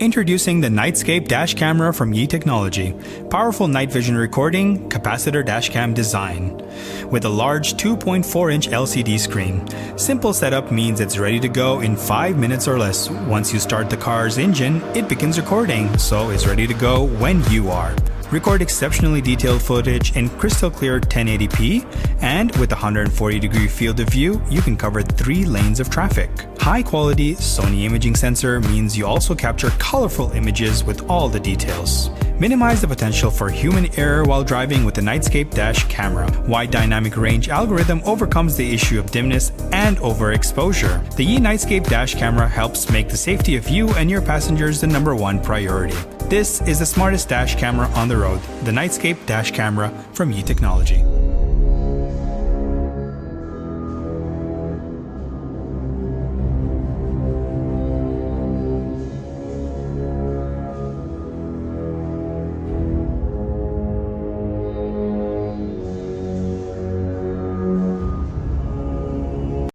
Introducing the Nightscape Dash Camera from Yi Technology. Powerful night vision recording, capacitor dashcam design. With a large 2.4-inch LCD screen. Simple setup means it's ready to go in 5 minutes or less. Once you start the car's engine, it begins recording, so it's ready to go when you are. Record exceptionally detailed footage in crystal clear 1080p, and with a 140-degree field of view, you can cover 3 lanes of traffic. High-quality Sony imaging sensor means you also capture colorful images with all the details. Minimize the potential for human error while driving with the Nightscape Dash camera. Wide dynamic range algorithm overcomes the issue of dimness and overexposure. The Yi Nightscape Dash camera helps make the safety of you and your passengers the #1 priority. This is the smartest dash camera on the road, the Nightscape Dash camera from Yi Technology.